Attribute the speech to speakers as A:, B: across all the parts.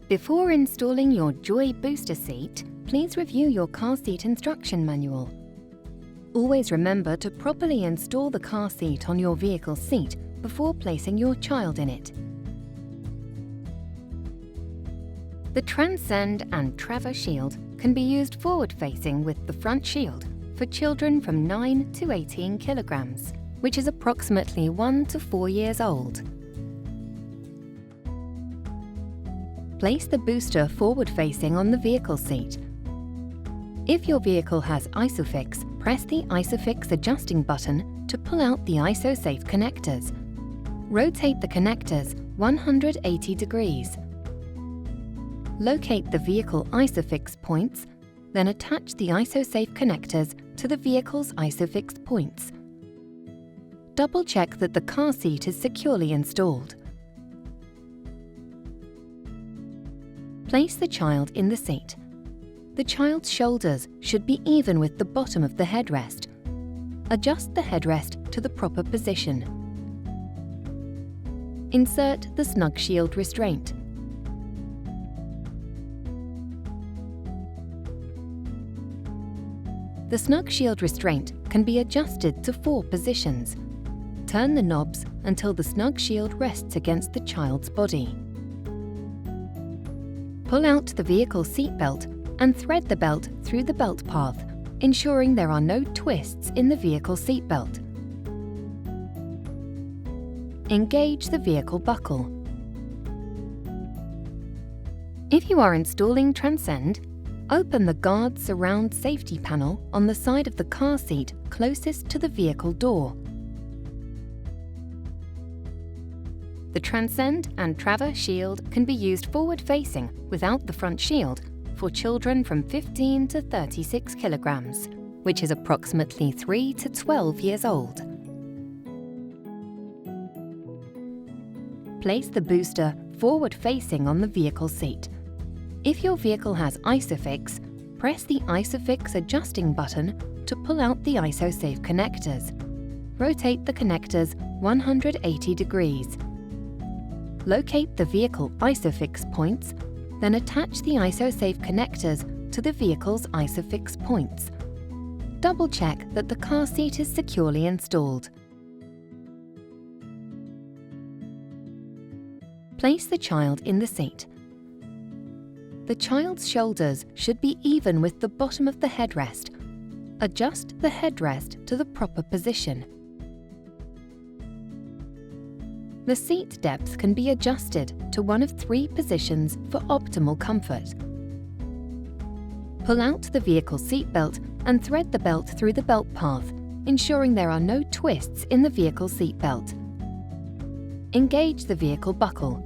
A: Before installing your Joie booster seat, please review your car seat instruction manual. Always remember to properly install the car seat on your vehicle seat before placing your child in it. The Transcend and Traver shield can be used forward-facing with the front shield for children from 9 to 18 kilograms, which is approximately 1 to 4 years old. Place the booster forward-facing on the vehicle seat. If your vehicle has ISOFIX, press the ISOFIX adjusting button to pull out the ISOSafe connectors. Rotate the connectors 180 degrees. Locate the vehicle ISOFIX points, then attach the ISOSafe connectors to the vehicle's ISOFIX points. Double-check that the car seat is securely installed. Place the child in the seat. The child's shoulders should be even with the bottom of the headrest. Adjust the headrest to the proper position. Insert the snug shield restraint. The snug shield restraint can be adjusted to 4 positions. Turn the knobs until the snug shield rests against the child's body. Pull out the vehicle seat belt and thread the belt through the belt path, ensuring there are no twists in the vehicle seat belt. Engage the vehicle buckle. If you are installing Transcend, open the guard surround safety panel on the side of the car seat closest to the vehicle door. The Transcend and Traver shield can be used forward-facing without the front shield for children from 15 to 36 kilograms, which is approximately 3 to 12 years old. Place the booster forward-facing on the vehicle seat. If your vehicle has ISOFIX, press the ISOFIX adjusting button to pull out the ISOSafe connectors. Rotate the connectors 180 degrees. Locate the vehicle ISOFIX points, then attach the ISOSafe connectors to the vehicle's ISOFIX points. Double-check that the car seat is securely installed. Place the child in the seat. The child's shoulders should be even with the bottom of the headrest. Adjust the headrest to the proper position. The seat depth can be adjusted to one of 3 positions for optimal comfort. Pull out the vehicle seat belt and thread the belt through the belt path, ensuring there are no twists in the vehicle seat belt. Engage the vehicle buckle.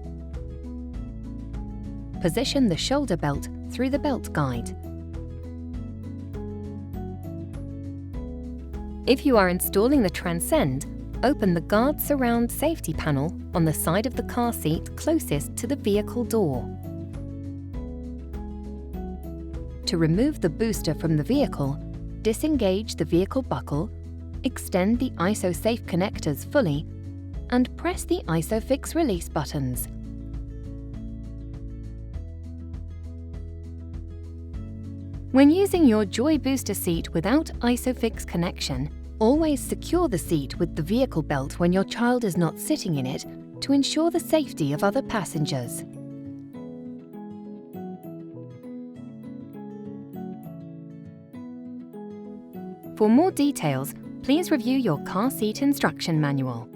A: Position the shoulder belt through the belt guide. If you are installing the Transcend, open the guard surround safety panel on the side of the car seat closest to the vehicle door. To remove the booster from the vehicle, disengage the vehicle buckle, extend the ISOSafe connectors fully, and press the ISOFIX release buttons. When using your Joie booster seat without ISOFIX connection, always secure the seat with the vehicle belt when your child is not sitting in it to ensure the safety of other passengers. For more details, please review your car seat instruction manual.